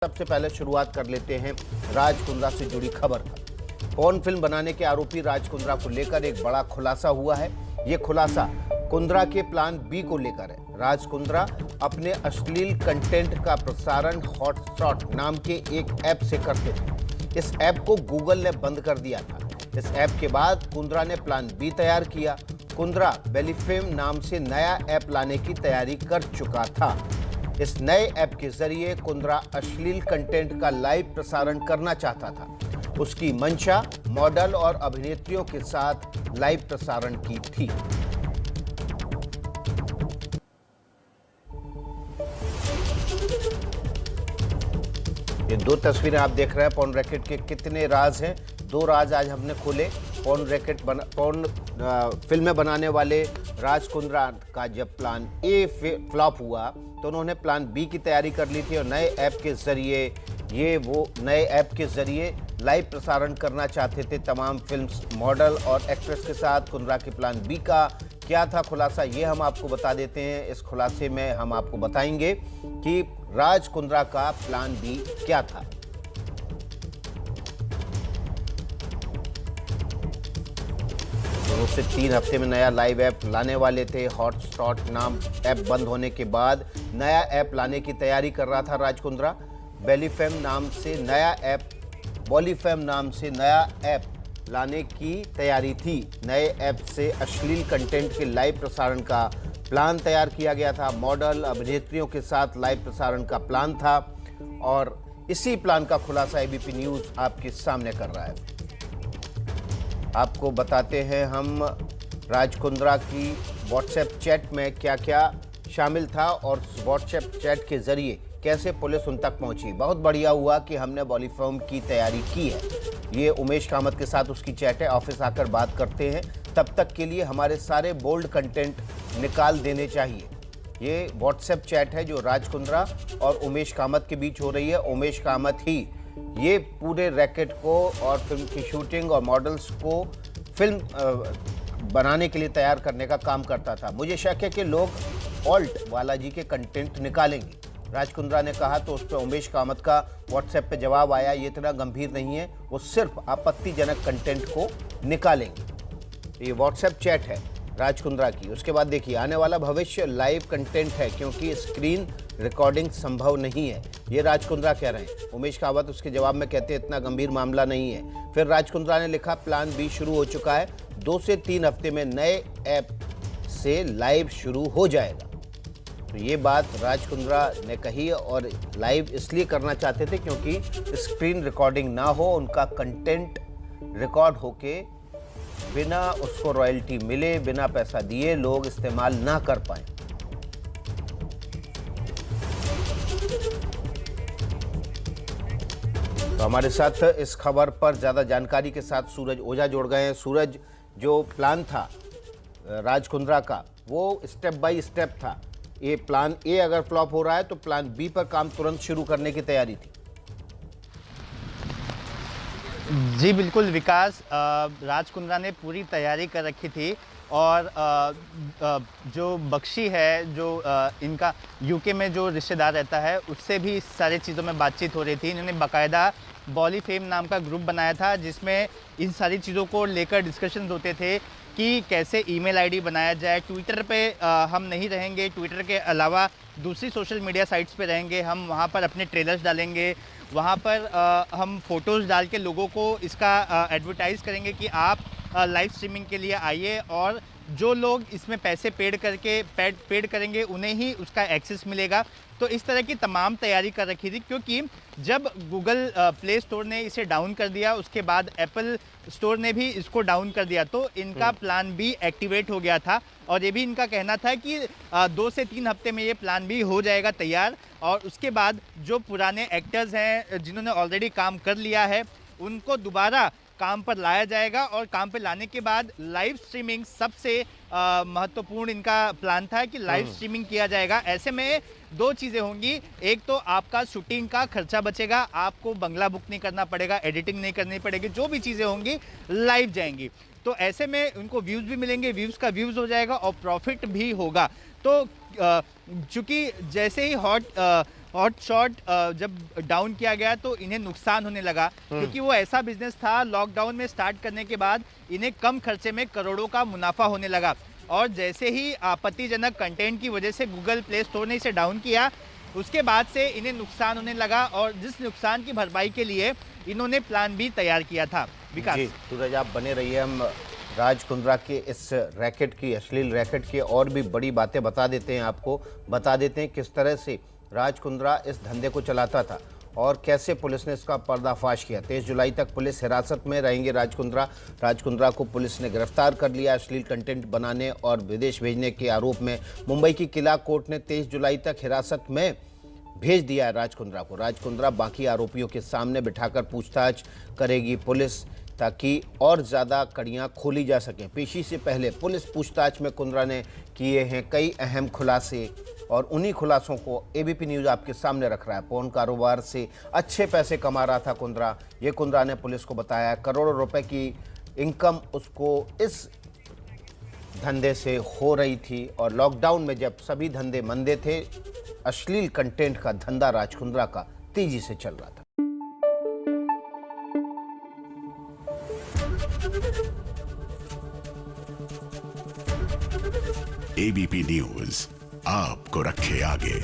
सबसे पहले शुरुआत कर लेते हैं राज कुंद्रा से जुड़ी खबर का। पॉर्न फिल्म बनाने के आरोपी राज कुंद्रा को लेकर एक बड़ा खुलासा हुआ है। ये खुलासा कुंद्रा के प्लान बी को लेकर है। राज कुंद्रा अपने अश्लील कंटेंट का प्रसारण हॉटस्टॉट नाम के एक ऐप से करते थे। इस ऐप को गूगल ने बंद कर दिया था। इस ऐप के बाद कुंद्रा ने प्लान बी तैयार किया। कुंद्रा बेलीफेम नाम से नया ऐप लाने की तैयारी कर चुका था। इस नए ऐप के जरिए कुंद्रा अश्लील कंटेंट का लाइव प्रसारण करना चाहता था। उसकी मंशा मॉडल और अभिनेत्रियों के साथ लाइव प्रसारण की थी। ये दो तस्वीरें आप देख रहे हैं। पॉर्न रैकेट के कितने राज हैं। दो राज आज हमने खोले। पॉर्न फिल्में बनाने वाले राज कुंद्रा का जब प्लान ए फ्लॉप हुआ तो उन्होंने प्लान बी की तैयारी कर ली थी और नए ऐप के जरिए लाइव प्रसारण करना चाहते थे तमाम फिल्म्स मॉडल और एक्ट्रेस के साथ। कुंद्रा के प्लान बी का क्या था खुलासा, ये हम आपको बता देते हैं। इस खुलासे में हम आपको बताएंगे कि राज कुंद्रा का प्लान बी क्या था। 2 से 3 हफ्ते में नया लाइव ऐप लाने वाले थे। हॉटस्टॉट नाम ऐप बंद होने के बाद नया ऐप लाने की तैयारी कर रहा था राज कुंद्रा। बॉलीफेम नाम से नया ऐप लाने की तैयारी थी। नए ऐप से अश्लील कंटेंट के लाइव प्रसारण का प्लान तैयार किया गया था। मॉडल अभिनेत्रियों के साथ लाइव प्रसारण का प्लान था और इसी प्लान का खुलासा एबीपी न्यूज़ आपके सामने कर रहा है। आपको बताते हैं हम राज कुंद्रा की व्हाट्सएप चैट में क्या क्या शामिल था और व्हाट्सएप चैट के जरिए कैसे पुलिस उन तक पहुंची। बहुत बढ़िया हुआ कि हमने बॉलीफिल्म की तैयारी की है। ये उमेश कामत के साथ उसकी चैट है। ऑफिस आकर बात करते हैं। तब तक के लिए हमारे सारे बोल्ड कंटेंट निकाल देने चाहिए। ये व्हाट्सएप चैट है जो राज कुंद्रा और उमेश कामत के बीच हो रही है। उमेश कामत ही ये पूरे रैकेट को और फिल्म की शूटिंग और मॉडल्स को फिल्म बनाने के लिए तैयार करने का काम करता था। मुझे शक है कि लोग ऑल्ट बालाजी के कंटेंट निकालेंगे। राज कुंद्रा ने कहा तो उस पर उमेश कामत का व्हाट्सएप पे जवाब आया, ये इतना गंभीर नहीं है, वो सिर्फ आपत्तिजनक कंटेंट को निकालेंगे। ये व्हाट्सएप चैट है राज कुंद्रा की। उसके बाद देखिए आने वाला भविष्य लाइव कंटेंट है क्योंकि स्क्रीन रिकॉर्डिंग संभव नहीं है। ये राज कुंद्रा कह रहे हैं। उमेश कामत उसके जवाब में कहते हैं इतना गंभीर मामला नहीं है। फिर राज कुंद्रा ने लिखा प्लान बी शुरू हो चुका है। 2 से 3 हफ्ते में नए ऐप से लाइव शुरू हो जाएगा। तो ये बात राज कुंद्रा ने कही और लाइव इसलिए करना चाहते थे क्योंकि स्क्रीन रिकॉर्डिंग ना हो, उनका कंटेंट रिकॉर्ड होके बिना उसको रॉयल्टी मिले, बिना पैसा दिए लोग इस्तेमाल ना कर पाए। तो हमारे साथ इस खबर पर ज़्यादा जानकारी के साथ सूरज ओझा जुड़ गए हैं। सूरज, जो प्लान था राज कुंद्रा का वो स्टेप बाय स्टेप था। ये प्लान ए अगर फ्लॉप हो रहा है तो प्लान बी पर काम तुरंत शुरू करने की तैयारी थी। जी बिल्कुल विकास, राज कुंद्रा ने पूरी तैयारी कर रखी थी और जो बख्शी है, जो इनका यूके में जो रिश्तेदार रहता है, उससे भी इस सारी चीज़ों में बातचीत हो रही थी। इन्होंने बाकायदा बॉलीफेम नाम का ग्रुप बनाया था जिसमें इन सारी चीज़ों को लेकर डिस्कशंस होते थे कि कैसे ईमेल आईडी बनाया जाए। ट्विटर पे हम नहीं रहेंगे, ट्विटर के अलावा दूसरी सोशल मीडिया साइट्स पे रहेंगे। हम वहाँ पर अपने ट्रेलर्स डालेंगे, वहाँ पर हम फ़ोटोज़ डाल के लोगों को इसका एडवर्टाइज़ करेंगे कि आप लाइव स्ट्रीमिंग के लिए आइए और जो लोग इसमें पैसे पेड करेंगे उन्हें ही उसका एक्सेस मिलेगा। तो इस तरह की तमाम तैयारी कर रखी थी क्योंकि जब गूगल प्ले स्टोर ने इसे डाउन कर दिया, उसके बाद एप्पल स्टोर ने भी इसको डाउन कर दिया, तो इनका प्लान बी एक्टिवेट हो गया था। और ये भी इनका कहना था कि 2 से 3 हफ्ते में ये प्लान बी हो जाएगा तैयार और उसके बाद जो पुराने एक्टर्स हैं जिन्होंने ऑलरेडी काम कर लिया है उनको दोबारा काम पर लाया जाएगा और काम पर लाने के बाद लाइव स्ट्रीमिंग सबसे महत्वपूर्ण इनका प्लान था कि लाइव स्ट्रीमिंग किया जाएगा। ऐसे में 2 चीज़ें होंगी, एक तो आपका शूटिंग का खर्चा बचेगा, आपको बंगला बुक नहीं करना पड़ेगा, एडिटिंग नहीं करनी पड़ेगी, जो भी चीज़ें होंगी लाइव जाएंगी। तो ऐसे में उनको व्यूज़ भी मिलेंगे, व्यूज़ का व्यूज़ हो जाएगा और प्रॉफिट भी होगा। तो चूँकि जैसे ही और शॉर्ट जब डाउन किया गया तो इन्हें नुकसान होने लगा, क्योंकि वो ऐसा बिजनेस था लॉकडाउन में स्टार्ट करने के बाद इन्हें कम खर्चे में करोड़ों का मुनाफा होने लगा। और जैसे ही आपत्तिजनक कंटेंट की वजह से गूगल प्ले स्टोर ने इसे डाउन किया, उसके बाद से इन्हें नुकसान होने लगा और जिस नुकसान की भरपाई के लिए इन्होंने प्लान भी तैयार किया था। विकास जी सूरज, आप बने रहिए। हम राज कुंद्रा के इस रैकेट की, अश्लील रैकेट की और भी बड़ी बातें बता देते हैं, आपको बता देते हैं किस तरह से राज कुंद्रा इस धंधे को चलाता था और कैसे पुलिस ने इसका पर्दाफाश किया। 23 जुलाई तक पुलिस हिरासत में रहेंगे राज कुंद्रा। राज कुंद्रा को पुलिस ने गिरफ्तार कर लिया अश्लील कंटेंट बनाने और विदेश भेजने के आरोप में। मुंबई की किला कोर्ट ने 23 जुलाई तक हिरासत में भेज दिया है राज कुंद्रा को। राज कुंद्रा बाकी आरोपियों के सामने बिठाकर पूछताछ करेगी पुलिस, ताकि और ज़्यादा कड़ियाँ खोली जा सकें। पेशी से पहले पुलिस पूछताछ में कुंद्रा ने किए हैं कई अहम खुलासे और उन्हीं खुलासों को एबीपी न्यूज़ आपके सामने रख रहा है। पोर्न कारोबार से अच्छे पैसे कमा रहा था कुंद्रा। ये कुंद्रा ने पुलिस को बताया करोड़ों रुपए की इनकम उसको इस धंधे से हो रही थी। और लॉकडाउन में जब सभी धंधे मंदे थे, अश्लील कंटेंट का धंधा राज कुंद्रा का तेजी से चल रहा था। एबीपी न्यूज आपको रखे आगे।